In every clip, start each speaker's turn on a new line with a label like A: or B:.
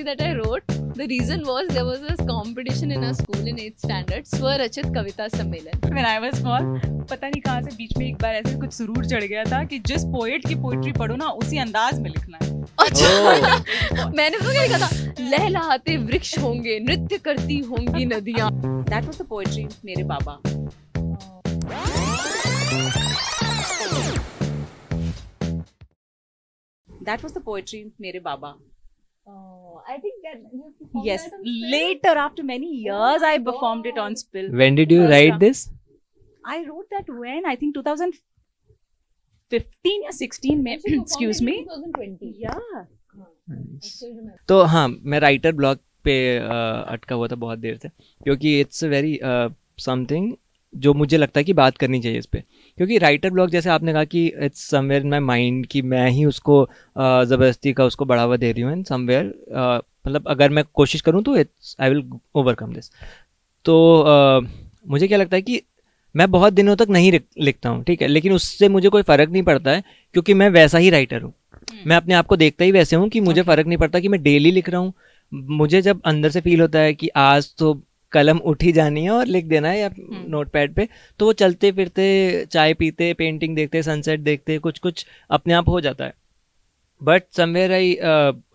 A: that I wrote. The reason was there was this competition in our school in 8th standard, Swarachit Kavita Sammelan.
B: When I was small, पता नहीं कहाँ से बीच में एक बार ऐसे कुछ सुरूर चढ़ गया था कि जिस पोएट की पोएट्री पढ़ो ना उसी अंदाज में लिखना है.
A: अच्छा. मैंने तो क्या लिखा था, लहलहाते वृक्ष होंगे, नृत्य करती होंगी नदियाँ.
B: That was the poetry मेरे बाबा. That was the poetry मेरे बाबा.
A: I think that
B: Yes, later after many years I performed it on Spill.
C: When did you write this?
B: I wrote that when I think 2015 या 16 में. Excuse me.
A: 2020.
B: Yeah.
C: तो हाँ, मैं writer blog पे अटका हुआ था बहुत देर से, क्योंकि इट्स वेरी समथिंग जो मुझे लगता है कि बात करनी चाहिए इस पे. क्योंकि राइटर ब्लॉग जैसे आपने कहा कि it's somewhere in my mind कि मैं ही उसको ज़बरदस्ती का उसको बढ़ावा दे रही हूँ, एंड समवेयर मतलब अगर मैं कोशिश करूँ तो it's I will overcome this. तो मुझे क्या लगता है कि मैं बहुत दिनों तक नहीं लिखता हूँ, ठीक है, लेकिन उससे मुझे कोई फ़र्क नहीं पड़ता है क्योंकि मैं वैसा ही राइटर हूँ. मैं अपने आप को देखता ही वैसे हूँ कि मुझे फ़र्क नहीं पड़ता कि मैं डेली लिख रहा हूँ. मुझे जब अंदर से फील होता है कि आज तो कलम उठी जानी है और लिख देना है या नोट पैड पे, तो वो चलते फिरते चाय पीते पेंटिंग देखते सनसेट देखते कुछ कुछ अपने आप हो जाता है. But somewhere I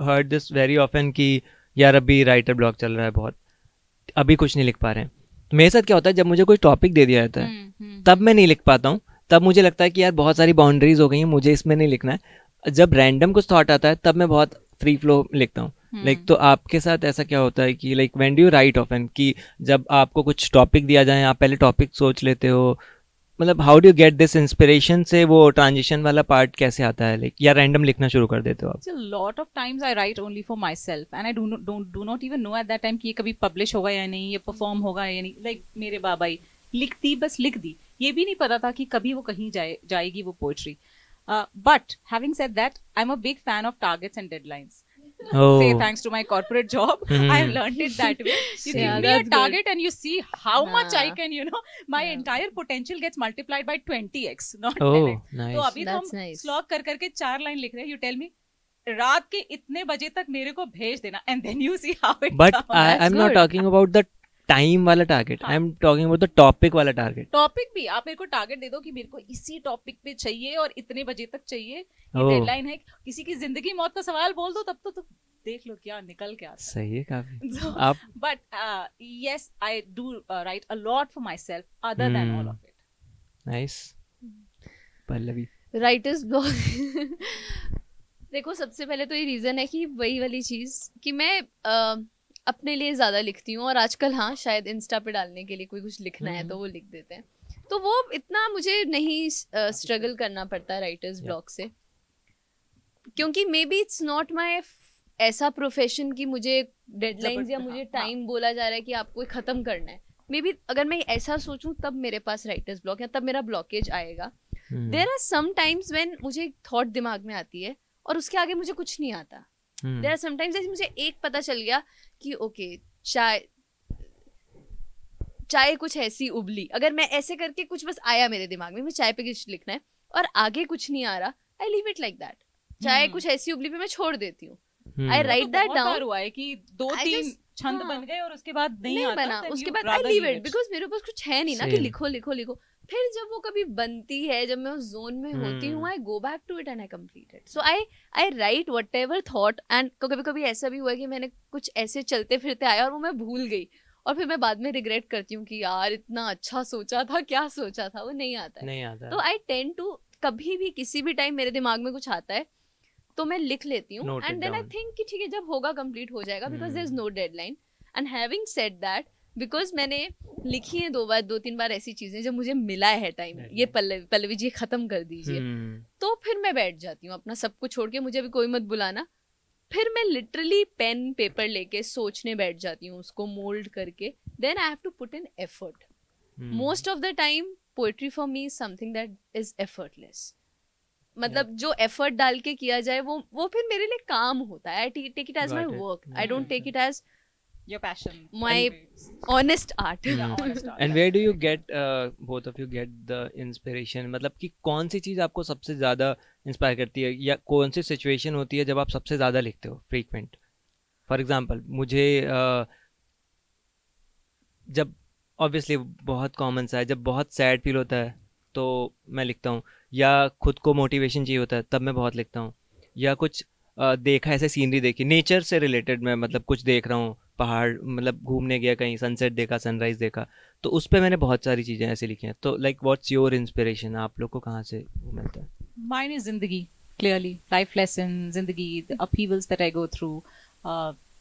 C: heard this very often कि यार अभी राइटर ब्लॉग चल रहा है बहुत, अभी कुछ नहीं लिख पा रहे हैं. मेरे साथ क्या होता है, जब मुझे कोई टॉपिक दे दिया जाता है तब मैं नहीं लिख पाता हूँ. तब मुझे लगता है कि यार बहुत सारी बाउंड्रीज हो गई हैं, मुझे इसमें नहीं लिखना है. जब रैंडम कुछ थॉट आता है तब मैं बहुत फ्री फ्लो लिखता हूँ. लाइक तो आपके साथ ऐसा क्या होता है कि like when do you right often, कि जब आपको कुछ टॉपिक दिया जाए आप पहले टॉपिक सोच लेते हो, मतलब how do you get this inspiration से वो ट्रांजिशन वाला पार्ट कैसे आता है, लाइक या रैंडम लिखना शुरू कर देते हो आप?
B: So, lot of times I write only for myself and I do not even know at that time कि ये कभी publish होगा या नहीं, ये perform होगा या नहीं. Like मेरे बाबा ही लिखती, बस लिख दी, ये भी नहीं पता था कि कभी वो कहीं जाएगी वो poetry. But having said that, I'm a big fan of targets and deadlines. Say thanks to my corporate job, I've learned it that way. You give me a target and you see how much I can, my entire potential gets multiplied by 20x, not 10x.
C: Nice.
B: तो अभी तो हम slog कर करके 4 line लिख रहे हैं. You tell me, रात के इतने बजे तक मेरे को भेज देना and then you see how it
C: But
B: comes.
C: I'm not talking about the time वाला target, I am talking about the topic वाला टारगेट.
B: टॉपिक भी आप मेरे को टारगेट दे दो कि मेरे को इसी टॉपिक पे चाहिए और इतने बजे तक चाहिए, ये डेडलाइन है. किसी की जिंदगी मौत का सवाल बोल दो तब तो देख लो क्या निकल के आता है.
C: सही है काफी.
B: आप but yes I do right a lot for my self other than all of it.
C: Nice. Pallavi,
A: writers blog देखो, सबसे पहले तो ये रीजन है कि वही वाली चीज कि मैं अपने लिए ज़्यादा लिखती हूँ, और आजकल हाँ शायद इंस्टा पे डालने के लिए कोई कुछ लिखना है तो वो लिख देते हैं, तो वो इतना मुझे नहीं स्ट्रगल करना पड़ता है राइटर्स ब्लॉग से, क्योंकि may be it's not my ऐसा प्रोफेशन कि मुझे डेडलाइंस या मुझे टाइम बोला जा रहा है कि आपको ख़त्म करना है. मे बी अगर मैं ऐसा सोचूं तब मेरे पास राइटर्स ब्लॉक है, तब मेरा ब्लॉकेज आएगा. There are some times when मुझे एक थॉट दिमाग में आती है और उसके आगे मुझे कुछ नहीं आता. देयर आर समटाइम्स जैसे मुझे एक पता चल गया कि ओके चाय कुछ ऐसी उबली, अगर मैं ऐसे करके कुछ बस आया मेरे दिमाग में, मैं चाय पे कुछ लिखना है और आगे कुछ नहीं आ रहा, I leave it like that. चाय कुछ ऐसी उबली पे मैं छोड़ देती हूँ. आई राइट दैट डाउन.
B: हुआ है कि 2-3 छंद बन गए और उसके बाद नहीं
A: बना, उसके बाद आई लीव इट बिकॉज मेरे पास कुछ है नहीं ना कि लिखो लिखो लिखो. फिर जब वो कभी बनती है, जब मैं उस जोन में होती हूँ, I go back to it and I complete it. So I write whatever thought. And कभी कभी ऐसा भी हुआ कि मैंने कुछ ऐसे चलते फिरते आया और वो मैं भूल गई, और फिर मैं बाद में रिग्रेट करती हूँ कि यार इतना अच्छा सोचा था, क्या सोचा था, वो नहीं आता है. तो आई टेंड टू कभी भी किसी भी टाइम मेरे दिमाग में कुछ आता है तो मैं लिख लेती हूँ, एंड देन आई थिंक कि ठीक है जब होगा कंप्लीट हो जाएगा, because there is no deadline. And having said that, because मैंने लिखी है 2-3 बार ऐसी चीजें जब मुझे मिला है टाइम, ये पल्लवी जी खत्म कर दीजिए, तो फिर मैं बैठ जाती हूँ अपना सब कुछ छोड़ के, मुझे भी कोई मत बुलाना. फिर मैं लिटरली पेन पेपर लेके सोचने बैठ जाती हूँ, उसको मोल्ड करके. Then I have to put in effort. Most of the time poetry for me is something that is effortless. मतलब जो एफर्ट डाल के किया जाए वो फिर मेरे लिए काम होता है. I take it as my work, I don't take it as
B: your passion,
A: my honest art.
C: And where do you get both of you get the inspiration, मतलब कि कौन सी चीज़ आपको सबसे ज़्यादा इंस्पायर करती है, या कौन सी सिचुएशन होती है जब आप सबसे ज़्यादा लिखते हो फ्रीक्वेंट? फॉर एग्जांपल मुझे जब ऑब्वियसली बहुत कॉमन सा है, जब बहुत सैड फील होता है तो मैं लिखता हूँ, या खुद को मोटिवेशन चाहिए होता है तब मैं बहुत लिखता हूँ, या कुछ देखा ऐसे सीनरी देखी नेचर से रिलेटेड, मैं मतलब कुछ देख रहा हूँ, पहाड़ मतलब घूमने गया कहीं, सनसेट देखा, सनराइज देखा, तो उस पर मैंने बहुत सारी चीज़ें ऐसे लिखी हैं. तो लाइक व्हाट्स योर इंस्पिरेशन, आप लोग को कहाँ से वो मिलता है?
B: Mine is zindagi, clearly. Life lessons, zindagi, the upheavals that I go through,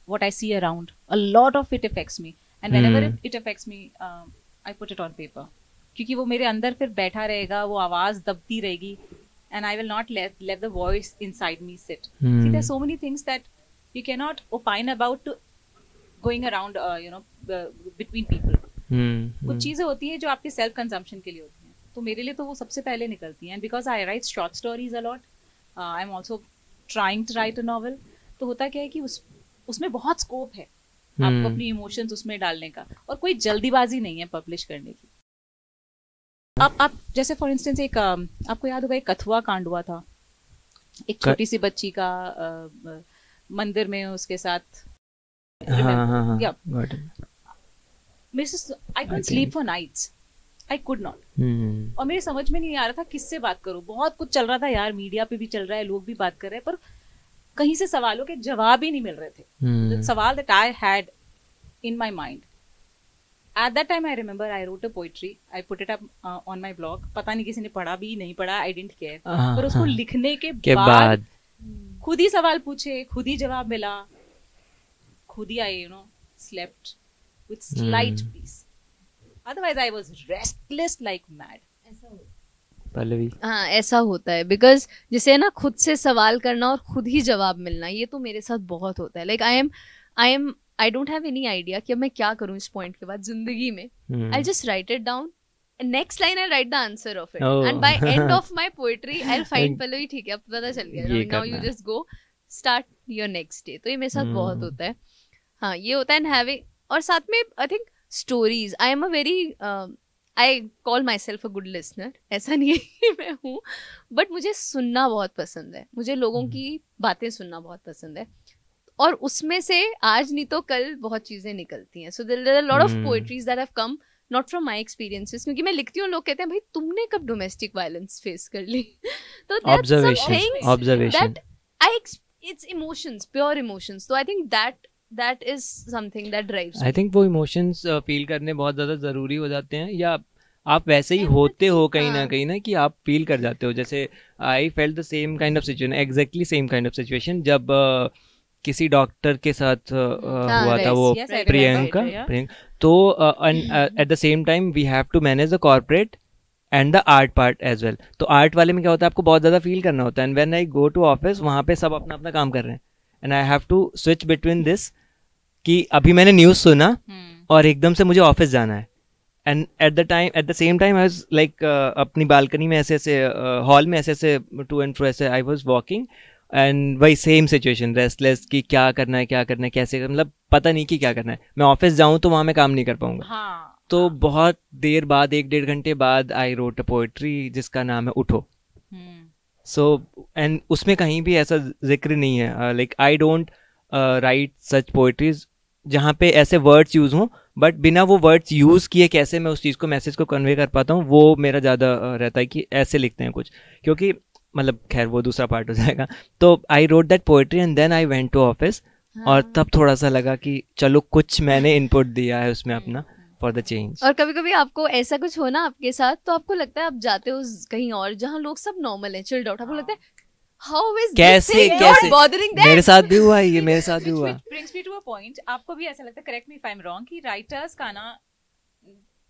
B: what I see around. A lot of it affects me. And whenever it affects me, I put it on paper. क्योंकि वो मेरे अंदर फिर बैठा रहेगा, वो आवाज़ दबती रहेगी. And I will not let the voice inside me sit. See, there are so many things that you cannot opine about going around, between people. कुछ चीज़ें होती हैं जो आपके सेल्फ कंजम्पशन के लिए होती हैं, तो मेरे लिए तो वो सबसे पहले निकलती हैं. And because I write short stories a lot, I am also trying to write a novel. तो होता क्या है कि उसमें बहुत स्कोप है आपको अपनी इमोशंस उसमें डालने का, और कोई जल्दीबाजी नहीं है पब्लिश करने की. आप जैसे फॉर इंस्टेंस एक आपको याद होगा एक कथुआ कांड हुआ था, एक छोटी सी बच्ची का मंदिर में उसके साथ. मेरे से I couldn't sleep for nights, I could not. और मेरे समझ में नहीं आ रहा था किससे बात करूं. बहुत कुछ चल रहा था यार, मीडिया पे भी चल रहा है, लोग भी बात कर रहे हैं, पर कहीं से सवालों के जवाब ही नहीं मिल रहे थे. The सवाल that I had in my mind. At that time I remember I wrote a poetry. I put it up on my blog. पता नहीं किसी ने पढ़ा भी नहीं पढ़ा, I didn't care. पर उसको लिखने के बाद खुद ही सवाल पूछे, खुद ही जवाब मिला, खुद ही I slept with slight peace. Otherwise I was restless like mad.
C: Pallavi,
A: हाँ ऐसा होता है, बिकॉज जिसे ना खुद से सवाल करना और खुद ही जवाब मिलना, ये तो मेरे साथ बहुत होता है. Like I don't have any idea कि अब मैं क्या करूँ इस पॉइंट के बाद जिंदगी में. I just write it down, next line I write the answer of it, and by end of my poetry I will find Pallavi ठीक है अब पता चल गया, now you just go start your next day. तो ये मेरे साथ बहुत होता है. हाँ ये होता है. एंड हैविंग, और साथ में I think stories, I am a very I call my self a good listener. ऐसा नहीं है कि मैं हूँ, बट मुझे सुनना बहुत पसंद है, मुझे लोगों की बातें सुनना बहुत पसंद है, और उसमें से आज नहीं तो कल बहुत चीज़ें निकलती हैं. So there are a lot of poetries that have come not from my experiences, क्योंकि मैं लिखती हूँ, लोग कहते हैं भाई तुमने कब डोमेस्टिक वायलेंस फेस कर ली. तो observation it's emotions, pure emotions. तो I think that is something that drives me.
C: I think वो emotions feel करने बहुत ज़्यादा ज़रूरी हो जाते हैं, या आप वैसे ही होते हो कहीं ना कि आप फील कर जाते हो. जैसे I felt the same kind of situation, exactly same kind of situation, जब किसी डॉक्टर के साथ हुआ था वो प्रियंका. तो at the same time we have to manage the corporate and the art part as well. तो आर्ट वाले में क्या होता है, आपको बहुत ज़्यादा फील करना होता है. And when I go to office, वहाँ पे सब अपना अपना काम कर रहे हैं, and I have to switch between this कि अभी मैंने न्यूज़ सुना और एकदम से मुझे ऑफिस जाना है. And eight the same time I was like अपनी बालकनी में ऐसे हॉल में ऐसे टू एंड फ्रो ऐसे आई वाज वॉकिंग, एंड वही सेम सिचुएशन, रेस्टलेस कि क्या करना है कैसे, मतलब पता नहीं कि क्या करना है. मैं ऑफिस जाऊँ तो वहाँ मैं काम नहीं कर पाऊंगा. तो बहुत देर बाद, 1-1.5 घंटे बाद, आई रोट अ पोएट्री जिसका नाम है उठो. सो एंड उसमें कहीं भी ऐसा जिक्र नहीं है, like I don't write such poetries जहाँ पे ऐसे वर्ड्स यूज़ हों, बट बिना वो वर्ड्स यूज़ किए कैसे मैं उस चीज़ को, मैसेज को कन्वे कर पाता हूँ, वो मेरा ज़्यादा रहता है कि ऐसे लिखते हैं कुछ. क्योंकि मतलब खैर वो दूसरा पार्ट हो जाएगा. तो I wrote that poetry and then I went to office, और तब थोड़ा सा लगा कि चलो कुछ मैंने इनपुट दिया है उसमें अपना फॉर द चेंज. और
A: कभी कभी आपको ऐसा कुछ हो ना आपके साथ, तो आपको लगता है आप जाते हो कहीं और जहाँ लोग सब नॉर्मल है, चिल्ड आउट, आपको लगता है How is
C: कैसे
A: bothering them?
C: मेरे साथ भी हुआ है ये, मेरे साथ भी हुआ.
B: Brings me to a point. आपको भी ऐसा लगता है, correct me if I'm wrong, कि writers का ना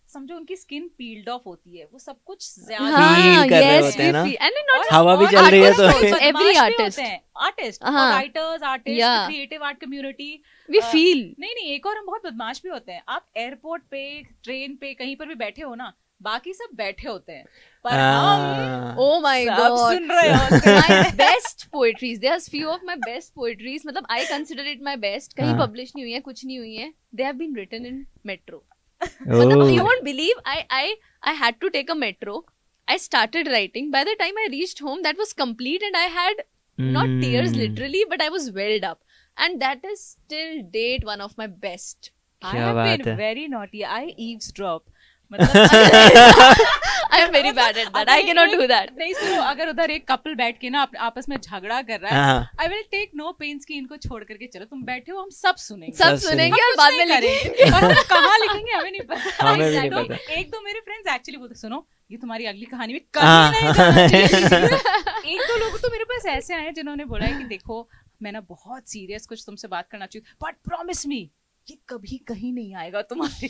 B: समझो उनकी स्किन पील्ड ऑफ होती है, वो सब कुछ ज्यादा
C: फील कर रहे होते हैं ना, हवा भी चल रही है तो
A: every artist
B: writers, artist, creative art community,
A: we feel.
B: नहीं, एक और हम बहुत बदमाश भी होते हैं. आप एयरपोर्ट पे, ट्रेन पे, कहीं पर भी बैठे हो ना, बाकी सब बैठे होते हैं, पर हम
A: oh my god
B: सुन रहे होते हैं.
A: My best poetries, there's few of my best poetries, मतलब I consider it my best, कहीं publish नहीं हुई है, कुछ नहीं हुई है, they have been written in metro. मतलब you won't believe, I had to take a metro, I started writing, by the time I reached home that was complete, and I had not tears literally, but I was welled up. and that is till date one of my best.
B: I have been very naughty. I eavesdrop.
A: I am very bad at that. I cannot do that.
B: नहीं सुनो, अगर उधर एक couple बैठ के ना आपस में झगड़ा कर रहा है, I will take no pains कि इनको छोड़ करके चलो, तुम बैठे हो, हम सब सुनेंगे
A: और बाद में लिखेंगे
B: और हम कहाँ लिखेंगे हमें नहीं पता.
C: हमें भी नहीं पता.
B: एक दो मेरे फ्रेंड्स एक्चुअली बोलते सुनो ये तुम्हारी अगली कहानी में कहीं नहीं. एक दो लोग तो मेरे पास ऐसे आए जिन्होंने बोला है कि देखो मैं ना बहुत सीरियस कुछ तुमसे बात करना चाहिए, बट प्रॉमिस मी ये कभी कहीं नहीं आएगा तुम्हारे.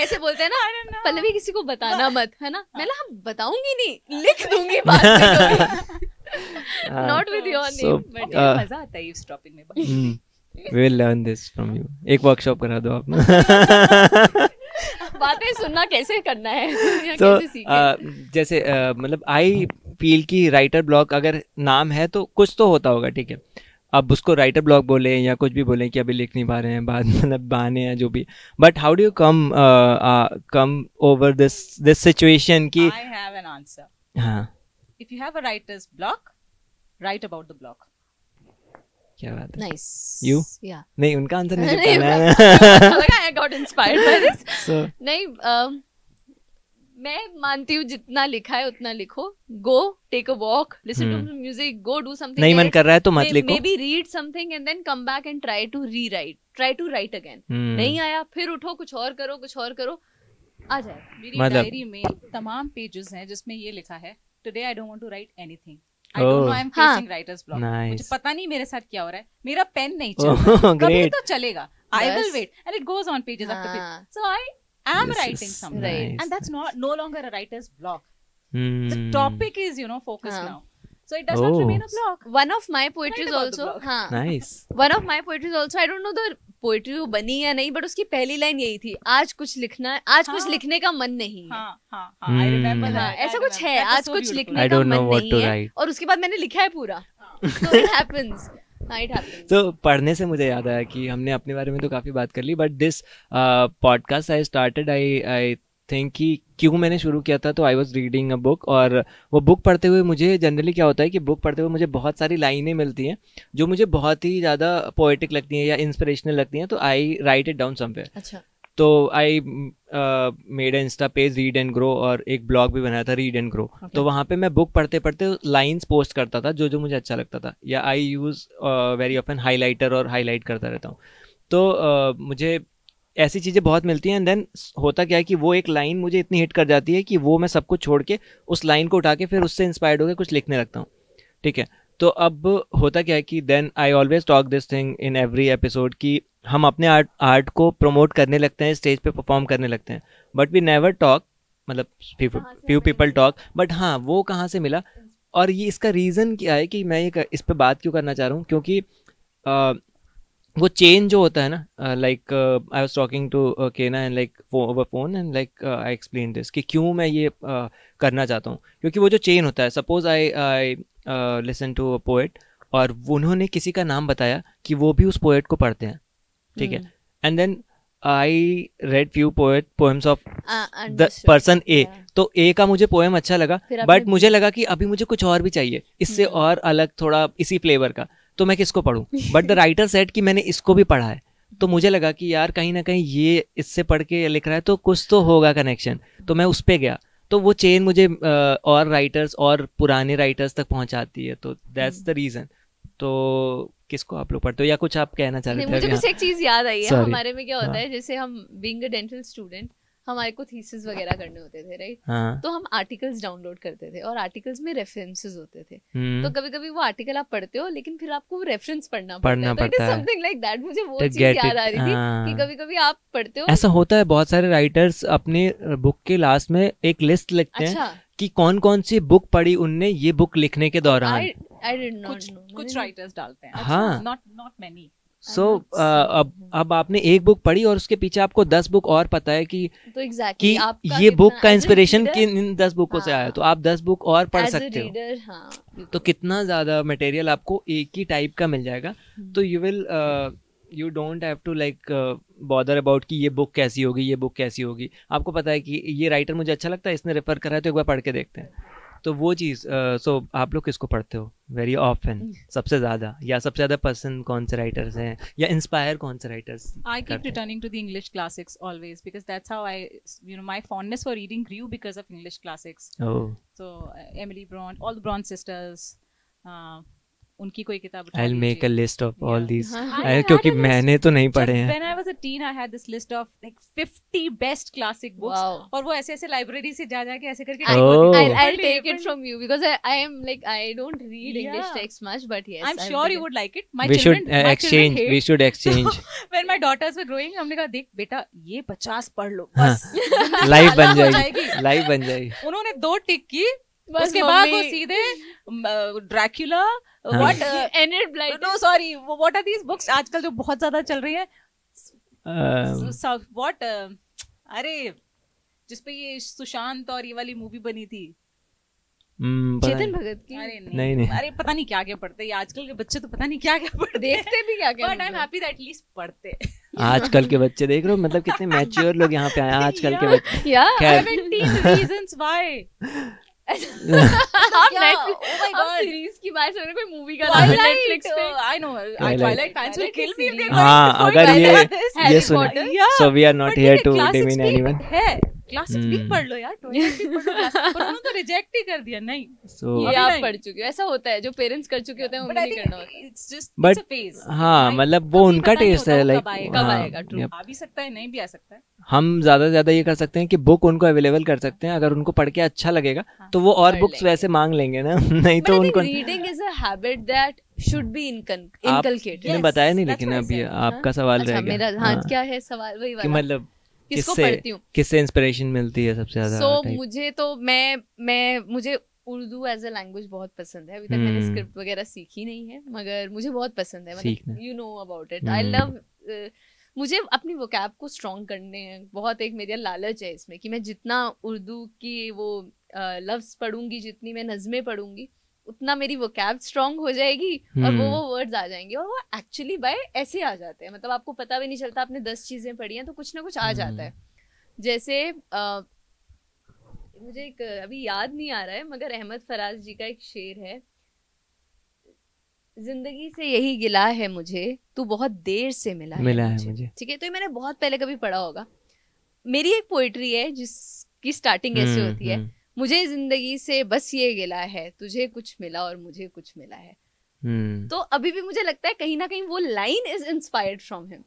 A: ऐसे बोलते हैं ना पल्लवी किसी को बताना मत, है ना. मैं ना बताऊंगी नहीं, लिख दूंगी बाद में. Not with your name, but
B: मजा आता है ईव्सड्रॉपिंग में.
C: We will learn this from you. एक वर्कशॉप करा दो आप.
A: बातें सुनना कैसे करना है
C: तो
A: कैसे सीखें.
C: जैसे मतलब आई फील कि राइटर ब्लॉक अगर नाम है तो कुछ तो होता होगा, ठीक है. अब उसको राइटर ब्लॉक बोले या कुछ भी बोले कि अभी लिख नहीं पा रहे हैं, बाद मतलब बहाने हैं जो भी, but how do you come over this situation कि
B: I have an answer.
C: हाँ,
B: If you have a writer's block, write about the block.
C: क्या बात है.
A: Nice.
C: You?
A: Yeah.
C: नहीं, उनका आंसर नहीं बताना है.
A: I got inspired by this.
C: So,
A: नहीं, मैं मानती हूँ जितना लिखा है उतना लिखो. Go take a walk, listen to music, go do something.
C: नहीं मन कर रहा है तो मत लिखो.
A: Maybe read something and then come back and try to rewrite, try to write again. नहीं आया फिर उठो, कुछ और करो, आ जाए.
B: मेरी डायरी में तमाम पेजेस हैं जिसमें ये लिखा है today I don't want to write anything. I don't know, I'm facing writer's block.
C: Nice.
B: मुझे पता नहीं मेरे साथ क्या हो रहा है, मेरा पेन नहीं चल रहा है. कभी तो चलेगा. I will wait, and it goes on pages after pages. So I am writing something,
A: right.
B: and that's no longer a writer's block. The topic is focused now, so it does not remain a block.
A: One of my poetry is also
C: nice.
A: One of my poetry is also, I don't know the poetry वो बनी या नहीं, but उसकी पहली line यही थी, आज कुछ लिखना है, आज कुछ लिखने का मन नहीं है.
B: I remember that.
A: ऐसा कुछ है, आज कुछ लिखने
C: I
A: का
C: don't know
A: मन
C: what
A: नहीं
C: to
A: है,
C: write.
A: और उसके बाद मैंने लिखा है पूरा. So it happens.
C: तो पढ़ने से मुझे याद आया कि हमने अपने बारे में तो काफ़ी बात कर ली, but this podcast I started, I think कि क्यों मैंने शुरू किया था, तो I was reading a book, और वो बुक पढ़ते हुए मुझे जनरली क्या होता है कि बुक पढ़ते हुए मुझे बहुत सारी लाइनें मिलती हैं जो मुझे बहुत ही ज़्यादा पोएटिक लगती हैं या इंस्पिरेशनल लगती हैं, तो आई राइट इट डाउन समवेयर.
A: अच्छा.
C: तो I made Insta page read and grow, और एक ब्लॉग भी बनाया था रीड एंड ग्रो. तो वहाँ पे मैं बुक पढ़ते पढ़ते लाइंस पोस्ट करता था जो मुझे अच्छा लगता था, या आई यूज़ वेरी ऑफन हाईलाइटर और हाईलाइट करता रहता हूँ. तो मुझे ऐसी चीज़ें बहुत मिलती हैं, एंड देन होता क्या है कि वो एक लाइन मुझे इतनी हिट कर जाती है कि वो मैं सब कुछ छोड़ के उस लाइन को उठा के फिर उससे इंस्पायर्ड होकर कुछ लिखने लगता हूँ, ठीक है. तो अब होता क्या है कि then I always talk this thing in every episode कि हम अपने आर्ट को प्रमोट करने लगते हैं, स्टेज पे परफॉर्म करने लगते हैं, बट वी नेवर टॉक, मतलब फ्यू पीपल टॉक, बट हाँ वो कहाँ से मिला. और ये इसका रीज़न क्या है कि मैं ये इस पे बात क्यों करना चाह रहा हूँ, क्योंकि वो चेंज जो होता है ना, like I was talking to Kena and like over phone, and like I explain this कि क्यों मैं ये करना चाहता हूँ. क्योंकि वो जो चेन होता है, suppose I listen to a poet, और उन्होंने किसी का नाम बताया कि वो भी उस पोएट को पढ़ते हैं, ठीक है, and then I read few poems of the person A. तो ए का मुझे पोएम अच्छा लगा, बट मुझे लगा कि अभी मुझे कुछ और भी चाहिए, इससे और अलग थोड़ा इसी फ्लेवर का, तो मैं किसको पढूं. बट द राइटर सेड कि मैंने इसको भी पढ़ा है, तो मुझे लगा कि यार कहीं ना कहीं ये इससे पढ़ के लिख रहा है तो कुछ तो होगा कनेक्शन, तो मैं उस पे गया. तो वो चेन मुझे और राइटर्स और पुराने राइटर्स तक पहुंचाती है, तो दैट्स द रीज़न. तो किसको आप लोग पढ़ते हो, या कुछ आप कहना चाह रहे थे?
A: मुझे बस एक चीज याद आई है, हमारे में क्या होता है, जैसे हम बीइंग अ डेंटल स्टूडेंट, हमारे को थीसिस वगैरह करने होते थे, राइट. तो हम आर्टिकल्स डाउनलोड करते थे, और आर्टिकल्स में रेफरेंसेस होते थे. तो कभी कभी वो आर्टिकल आप पढ़ते हो, लेकिन फिर आपको रेफरेंस पढ़ना पड़ता है. Something like that. मुझे वो चीज याद आ रही थी कि कभी कभी आप पढ़ते हो,
C: ऐसा होता है. बहुत सारे राइटर्स अपने बुक के लास्ट में एक लिस्ट लिखते हैं कि कौन कौन सी बुक पढ़ी उनने ये बुक लिखने के दौरान.
B: कुछ राइटर्स डालते हैं.
C: हाँ,
B: नॉट मेनी.
C: सो अब आपने एक बुक पढ़ी और उसके पीछे आपको 10 बुक और पता है कि
A: तो exactly,
C: कि ये बुक का इंस्पिरेशन इन 10 बुकों से आया, तो आप 10 बुक और पढ़ सकते हो. तो कितना ज्यादा मटेरियल आपको एक ही टाइप का मिल जाएगा. तो you don't have to like bother about कि ये बुक कैसी होगी, ये बुक कैसी होगी. आपको पता है कि ये राइटर मुझे अच्छा लगता है, इसने रेफर करा है, तो एक बार पढ़ के देखते हैं. तो वो चीज़. सो आप लोग किसको पढ़ते हो? Very often? सबसे ज्यादा या सबसे ज्यादा पसंद कौन से राइटर्स हैं या इंस्पायर कौन से writers?
B: I keep returning to the English classics always because that's how my fondness for reading grew because of English classics.
C: Oh.
B: So Emily Bront, all the Bront sisters, उनकी कोई किताब उठा
C: I'll make a list of all
B: Yeah.
C: these.
B: I
C: क्योंकि
B: had a
C: मैंने तो नहीं पढ़े हैं.
B: When I was a teen, I had this list of like 50 best classic books.
A: Wow.
B: और वो ऐसे लाइब्रेरी से जा के ऐसे करके
C: Oh.
A: I'll take it from you because I am like I don't read English
B: Yeah.
A: texts much, but yes,
B: I'm
A: I'll
B: sure
A: take
B: you
A: it.
B: would like it. My
C: We should
B: children, my
C: exchange.
B: children
C: We
B: hate.
C: should exchange.
B: When my daughters were growing, हमने कहा देख बेटा ये 50 पढ़ लो
C: हाँ.
B: बस.
C: Live बन
B: अलग हो
C: जाएगी. लाइव बन जाएगी.
B: उन्होंने 2 टिक की.
A: बस
B: उसके बाद वो
A: मम्मी-
B: सीधे ड्रैक्युला
C: हाँ.
B: What
A: Enid Blyton.
B: No sorry what are these books आजकल जो बहुत ज्यादा चल रही है व्हाट अरे जिसपे ये सुशांत और ये वाली मूवी बनी थी.
C: पता
A: चेतन
C: नहीं.
A: भगत की
B: अरे
C: नहीं.
B: अरे पता नहीं क्या क्या पढ़ते हैं आजकल के बच्चे तो पता नहीं क्या क्या पढ़ते
A: देखते भी क्या क्या
B: but I am happy that at least पढ़ते.
C: आजकल के बच्चे देख रहे हो मतलब कितने मैच्योर लोग यहाँ पे आए हैं आजकल के बच्चे.
A: या
B: 17 reasons why.
A: सीरीज की बात सुन रहे कोई मूवी का नाम है Netflix पे.
B: I know.
C: Twilight.
B: Twilight fans will kill me if they
C: हाँ,
B: going
C: अगर
B: to
C: ये
B: talk about this.
C: ये
A: Harry
C: सुना.
A: Potter.
B: Yeah.
C: So we are not
B: But
C: here
B: ये
C: to
B: classics
C: demean
B: भी
C: anyone.
B: है क्लासिक्स भी
C: Hmm.
B: पढ़ लो यार. Twilight भी पढ़ लो classics. पर उन्होंने तो रिजेक्ट ही कर दिया. नहीं.
C: So
A: ये
B: अभी
A: आप
B: नहीं.
A: पढ़ चुके हो. ऐसा होता है जो पेरेंट्स कर चुके होते हैं
B: But
A: उन्हें
B: I
A: नहीं
B: think
A: करना होता.
B: it's just
C: But-
B: it's a phase.
C: हाँ
B: Right?
C: मतलब वो
B: कभी
C: उनका
B: पता नहीं
C: टेस्ट
B: होता
C: है
B: वो
C: लाइक.
B: कब
A: हाँ. आएगा, true.
B: आ भी सकता है नहीं भी आ सकता है.
C: हम ज्यादा से ज्यादा ये कर सकते हैं कि बुक उनको अवेलेबल कर सकते हैं. अगर उनको पढ़ के अच्छा लगेगा
B: हाँ.
C: तो वो और
A: पढ़
C: बुक्स
A: लेंगे.
C: वैसे मांग लेंगे ना. नहीं
A: But
C: तो
A: I think
C: उनको
A: reading is a habit that should be inculcated.
C: आपने
B: Yes,
C: बताया नहीं
B: that's
C: लेकिन
B: what I
C: अभी
B: said.
C: आपका सवाल
A: अच्छा
C: रह
A: मेरा
C: गया.
A: हाँ
C: हाँ,
A: क्या है सवाल वही
C: कि
A: वाला
C: मतलब
A: किसको
C: किससे
A: पढ़ती हूँ.
C: किससे इंस्पिरेशन मिलती है सबसे ज्यादा
A: सो
C: type?
A: मुझे तो मुझे उर्दू एज अ लैंग्वेज बहुत पसंद है. अभी तक मैंने स्क्रिप्ट वगैरह सीखी नहीं है मगर मुझे बहुत पसंद है.
C: सीखना.
A: मतलब you know about it. I love मुझे अपनी वोकैब को स्ट्रॉन्ग करने हैं. बहुत एक मेरा लालच है इसमें कि मैं जितना उर्दू की वो लफ्ज पढ़ूंगी जितनी मैं नज़में पढ़ूंगी उतना मेरी वोकैब स्ट्रॉन्ग हो जाएगी और वो वर्ड्स आ जाएंगे और वो एक्चुअली बाय ऐसे आ जाते हैं. मतलब आपको पता भी नहीं चलता आपने 10 चीजें पढ़ी हैं तो कुछ ना कुछ आ जाता है. जैसे मुझे एक अभी याद नहीं आ रहा है मगर अहमद फराज जी का एक शेर है. जिंदगी से यही गिला है मुझे तू बहुत देर से मिला है मुझे. ठीक है. तो ये मैंने बहुत पहले कभी पढ़ा होगा. मेरी एक पोइट्री है जिसकी स्टार्टिंग ऐसे होती है. मुझे जिंदगी से बस ये गिला है तुझे कुछ मिला और मुझे कुछ मिला है. तो अभी भी मुझे लगता है कहीं ना कहीं वो line is inspired from him.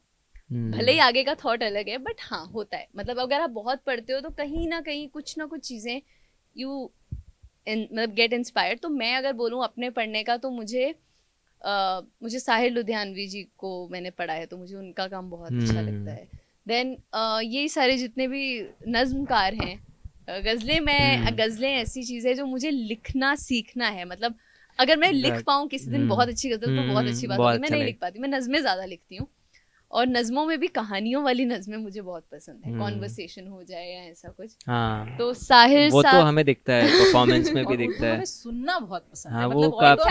A: भले ही आगे का थॉट अलग है बट हाँ होता है. मतलब अगर आप बहुत पढ़ते हो तो कहीं ना कहीं कुछ ना कुछ चीजें यू मतलब गेट इंस्पायर्ड. तो मैं अगर बोलूँ अपने पढ़ने का तो मुझे साहिर लुधियानवी जी को मैंने पढ़ा है तो मुझे उनका काम बहुत अच्छा लगता है. देन ये सारे जितने भी नज्मकार हैं गजलें ऐसी चीज है जो मुझे लिखना सीखना है. मतलब अगर मैं लिख पाऊँ किसी दिन बहुत अच्छी गजल तो बहुत अच्छी बात होगी. मैं नहीं लिख पाती. मैं नज़में ज्यादा लिखती हूँ और नज़मों में भी कहानियों वाली नज़में मुझे बहुत पसंद है. कॉन्वर्सेशन हो जाए या ऐसा कुछ.
C: हाँ.
A: तो साहिर
C: वो तो हमें दिखता है परफॉर्मेंस में भी दिखता है.
B: सुनना बहुत पसंद है.
C: हाँ,
B: मतलब
C: वो काफी.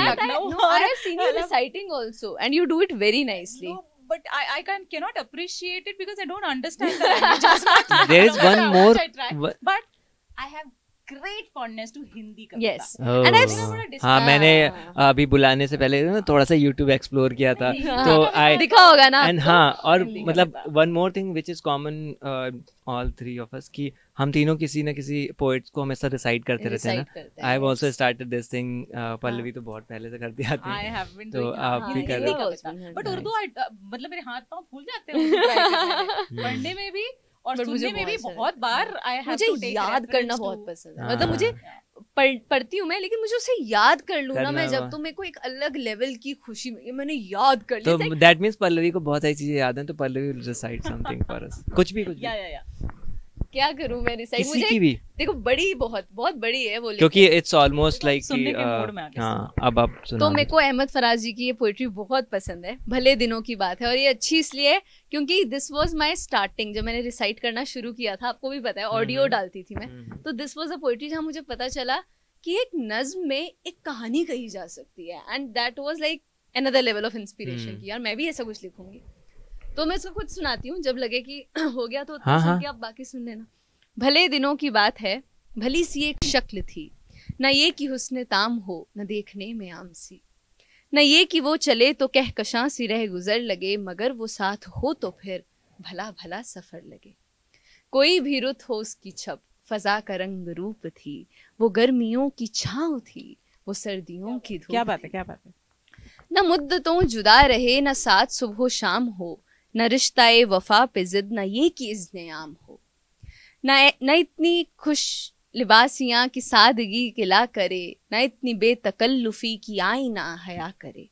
A: I have seen you reciting also and you do it very nicely.
B: No, but I cannot appreciate it because I don't understand the language as much.
C: There is one
B: No matter how
C: more-
B: much I try. But I have great fondness to Hindi Kavita.
A: Yes.
C: Oh.
A: And I've
C: हाँ मैंने अभी बुलाने से पहले ना थोड़ा सा YouTube explore किया था तो आई
A: दिखा होगा ना
C: एंड हाँ और मतलब one more thing which is common all three of us कि हम तीनों किसी ना किसी पोएट्स को हमेशा रिसाइट करते रहते हैं ना. I have also started this thing. Pallavi तो बहुत पहले से करती आती
B: I
C: है
B: have been
C: तो
B: doing
C: आप भी कर
B: हिंदी
C: रहे हो.
B: कविता. But उर्दू मतलब मेरे हाथ पाँव फूल जाते हैं उर्दू try करने में. पढ़ने में भी और
A: But मुझे
B: सुनने में भी
A: बहुत
B: बहुत बार I have
A: मुझे
B: to take
A: याद
B: reference
A: करना
B: to-
A: बहुत पसंद है.
C: हाँ.
A: मतलब मुझे पढ़ती हूँ मैं लेकिन मुझे उसे याद कर लूँ ना
C: करना
A: मैं
C: हुआ.
A: जब तो मेरे को एक अलग लेवल की खुशी मिली. मैंने याद कर
C: तो
A: लिया.
C: दैट मींस पल्लवी को बहुत सारी चीजें याद हैं तो Pallavi will recite something for us. कुछ भी
B: या
A: क्या करूँ मैं रिसाइट.
C: किसी
A: मुझे
C: की भी
A: देखो बड़ी बहुत बड़ी है वो
C: क्योंकि इट्स ऑलमोस्ट लाइक
B: सुनने के मूड में आ गया.
C: हाँ अब आप
A: तो
C: सुना
A: मेरे को अहमद फराज जी की ये पोइट्री बहुत पसंद है. भले दिनों की बात है और ये अच्छी इसलिए है क्योंकि दिस वाज माय स्टार्टिंग. जब मैंने रिसाइट करना शुरू किया था आपको भी पता है ऑडियो डालती थी मैं. तो दिस वाज अ पोइट्री जहाँ मुझे पता चला कि एक नज्म में एक कहानी कही जा सकती है and that was like another level of inspiration कि यार मैं भी ऐसा कुछ लिखूंगी. तो मैं इसको खुद सुनाती हूँ जब लगे कि हो गया तो सुन के आप बाकी सुन लेना. भले दिनों की बात है भली सी एक शक्ल थी न ये कि हुस्न ताम हो न देखने में आमसी, न ये कि वो चले तो कहकशां सी रह गुजर लगे, मगर वो साथ हो तो फिर भला भला सफर लगे। कोई भी रुत हो उसकी छप, फजा का रंग रूप थी, वो गर्मियों की छाँव थी, वो सर्दियों की धूप।
B: क्या बात है, क्या बात है।
A: न मुद्दतों जुदा रहे, न साथ सुबह शाम हो, न रिश्ताए वफा पे जिद, न ये कि इज़्ने आम हो, न इतनी खुश लिबासियां की सादगी किला करे, न इतनी बेतकल्लुफी की आईना हया करे,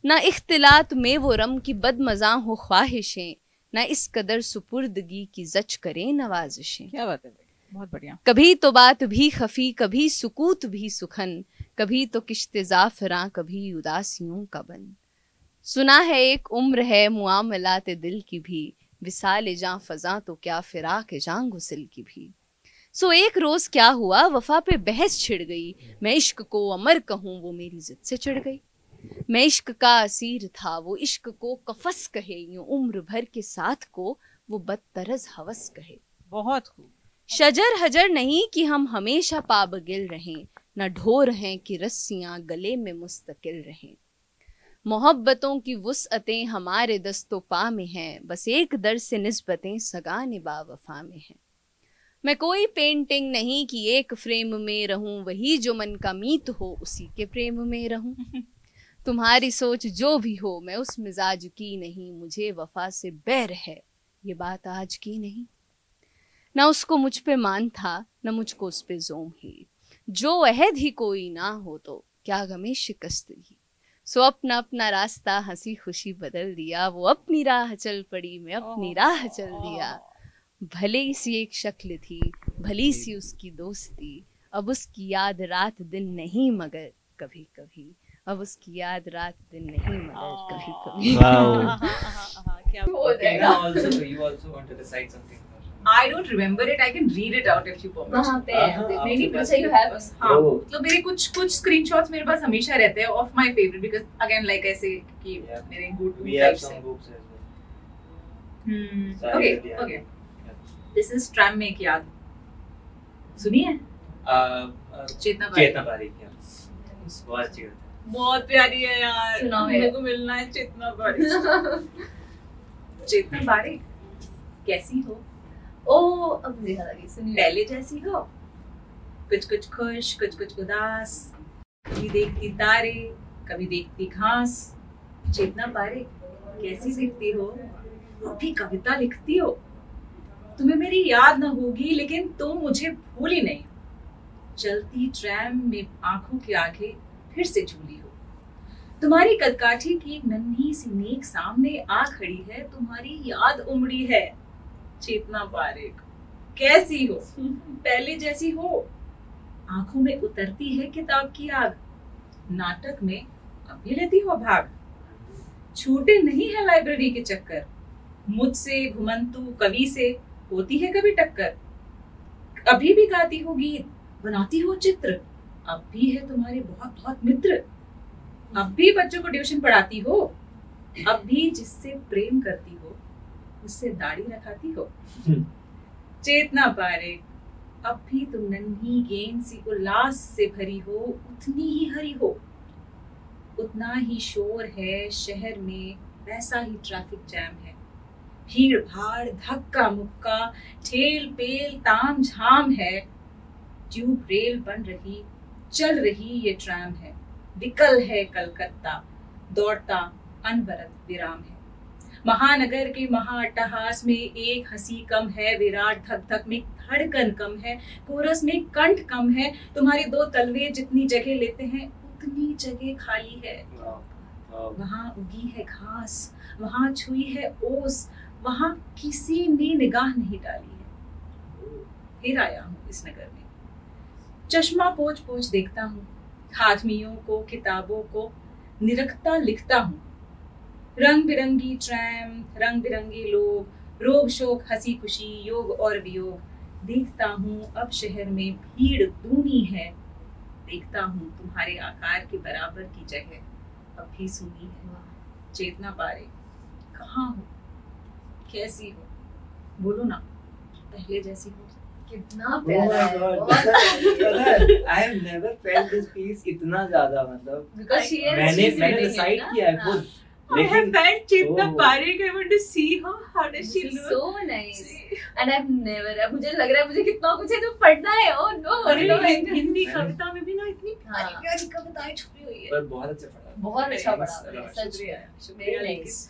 A: न इख्तिलात में वो रम की बदमज़ा हो ख्वाहिशें, न इस कदर सुपुर्दगी की जच करे नवाजिशें।
B: क्या बात है, बहुत बढ़िया।
A: कभी तो बात भी खफी, कभी सुकूत भी सुखन, कभी तो किश्ते ज़ाफ़रां, कभी उदासियों का बन। सुना है एक उम्र है मुआमलाते दिल की भी, विसाल जां फजा तो क्या फिराक जां गुसिल की भी। सो एक रोज क्या हुआ, वफा पे बहस छिड़ गई, मैं इश्क को अमर कहूँ वो मेरी जिद से चिढ़ गई। मैं इश्क का असीर था, वो इश्क को कफस कहे, यूं उम्र भर के साथ को वो बदतरज हवस कहे।
B: बहुत खूब।
A: शजर हजर नहीं कि हम हमेशा पाबगिल रहें, न ढोर हैं कि रस्सियां गले में मुस्तकिल रहें। मोहब्बतों की वुसअतें हमारे दस्तों पा में हैं, बस एक दर से निस्बतें सगा निभा वफा में हैं। मैं कोई पेंटिंग नहीं कि एक फ्रेम में रहूं, वही जो मन का मीत हो उसी के प्रेम में रहूं। तुम्हारी सोच जो भी हो मैं उस मिजाज की नहीं, मुझे वफा से बैर है ये बात आज की नहीं। ना उसको मुझ पे मान था न मुझको उस पे जोम ही, जो अहद ही कोई ना हो तो क्या गमे शिकस्त ही। सो अपना अपना रास्ता हंसी खुशी बदल दिया, वो अपनी राह चल पड़ी मैं अपनी राह चल दिया। भले सी एक शक्ल थी भली सी उसकी दोस्ती, अब उसकी याद रात दिन नहीं मगर कभी कभी, अब उसकी याद रात दिन नहीं मगर कभी कभी।
B: क्या
D: I don't remember it. I can read it out if you permit.
A: कहाँ पे है? नहीं पूछा you have?
D: हाँ, मतलब मेरे कुछ screenshots मेरे पास हमेशा रहते हैं of my favorite because again like ऐसे कि मेरे good
C: We have some books as well.
D: Okay. This is Tram में एक याद सुनी है? चेतना
C: पारेख बहुत अच्छी है,
D: बहुत प्यारी है यार, मेरे को मिलना है चेतना पारेख। चेतना पारेख कैसी हो?
A: ओ अब मुझे याद आ गई, सुनिए।
D: पहले जैसी हो, कुछ कुछ खुश कुछ कुछ उदास, कभी देखती तारे कभी देखती घास। चेतना पारेख कैसी दिखती हो, अभी कविता लिखती हो। तुम्हें मेरी याद न होगी लेकिन तुम मुझे भूली नहीं। चलती ट्रैम में आंखों के आगे फिर से झूली हो। तुम्हारी कदकाठी की एक नन्ही सी नेक सामने आ खड़ी है, तुम्हारी याद उमड़ी है। चेतना पारेख कैसी हो, पहले जैसी हो। आंखों में उतरती है किताब की आग, नाटक में अब भी लेती हो भाग। छूटे नहीं है लाइब्रेरी के चक्कर, मुझसे घुमंतु कवि से होती है कभी टक्कर। अभी भी गाती हो गीत, बनाती हो चित्र, अब भी है तुम्हारे बहुत बहुत मित्र। अब भी बच्चों को ट्यूशन पढ़ाती हो, अब भी जिससे प्रेम करती हो उससे दाढ़ी रखाती हो। चेतना पारेख अब भी तुम नन्ही गेंद सी उल्लास से भरी हो, उतनी ही हरी हो। उतना ही शोर है शहर में, वैसा ही ट्रैफिक जैम है। भीड़ भाड़ धक्का मुक्का ठेल पेल ताम झाम है। ट्यूब रेल बन रही चल रही ये ट्रैम है, विकल है कलकत्ता दौड़ता अनवरत विराम है। महानगर के महाअट्टहास में एक हंसी कम है, विराट धक धक में धड़कन कम है, कोरस में कंठ कम है। तुम्हारे दो तलवे जितनी जगह लेते हैं उतनी जगह खाली है। वहां उगी है घास, वहां छुई है ओस, वहां किसी ने निगाह नहीं डाली है। फिर आया हूँ इस नगर में, चश्मा पोंछ पोंछ देखता हूँ, आदमियों को किताबों को निरखता लिखता हूँ। रंग बिरंगी ट्रैम, रंग बिरंगे लोग, रोग शोक हंसी खुशी योग और वियोग। देखता हूँ अब शहर में भीड़ दूनी है, देखता हूँ तुम्हारे आकार के बराबर की जगह अब भी सूनी है। चेतना पारेख कहाँ हो, कैसी हो, बोलो ना, पहले जैसी हो।
A: कितना
E: Oh
A: प्यारा
E: my
A: है,
E: God.
A: बहुत
E: I have never felt this piece इतना ज़्यादा, मतलब
A: because she is
E: मैंने
A: she's reading it,
E: decide
A: ना?
E: किया है
A: हाँ.
E: खुद,
D: I have
E: लेकिन
D: felt Chetna
E: Oh.
D: Parekh. I want to see her. How does she
A: She's
D: look?
A: so nice. And I've never, मुझे लग रहा है मुझे कितना कुछ है जो पढ़ना है. Oh no.
D: अरे
A: no,
D: हिंदी कविता में भी ना इतनी प्यारी
A: हाँ.
D: प्यारी कविताएं छुपी हुई है.
E: पर बहुत अच्छा पढ़ा,
A: बहुत अच्छा
E: Thanks
A: पढ़ा.
E: a lot.
A: सच
D: शुक्रिया,
A: में.
D: शुक्रिया
A: Very
D: लेकिन.
A: nice.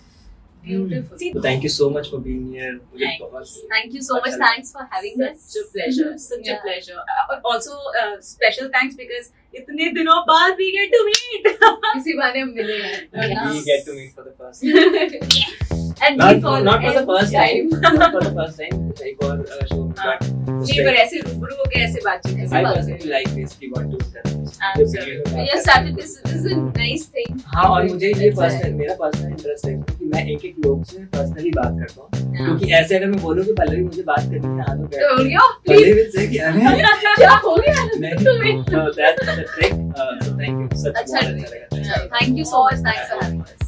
A: Beautiful.
D: See,
E: So thank you so much for being here. मुझे
D: Thank
E: बहुत
A: Thank you so much.
E: अच्छा
A: Thanks for having us.
D: such a pleasure, such a
A: Yeah.
D: pleasure. Also, special thanks because इतने दिनों बाद we get to meet.
A: इसी बहाने हम मिले हैं.
E: we get to meet for the first time.
A: And
E: not
A: we
E: for the first time.
A: time.
E: Not for the first time. एक और show में,
D: हाँ.
E: but
D: नहीं पर ऐसे रूबरू होके ऐसे बातचीत
A: ऐसे
E: I
A: बात
E: personally like basically what to do.
D: Absolutely.
A: Yeah, started this is a nice thing.
E: हाँ, और मुझे ये
A: That's why.
E: मेरा पर्सनल इंटरेस्ट है कि मैं एक एक लोग से पर्सनली बात करता हूँ,
A: हाँ.
E: क्योंकि ऐसे अगर मैं बोलूँ कि पल्लवी मुझे बात करनी है, हाँ तो
A: तो
E: बैठ,
A: गया
E: पल्लवी
A: प्लीज
E: will say कि अरे
A: क्या हो गया
E: नहीं,
A: तुम्हें
E: so that's the trick. So thank you, सच
A: अच्छा
E: बहुत अच्छा लगा.
A: Thank you so much thanks for having us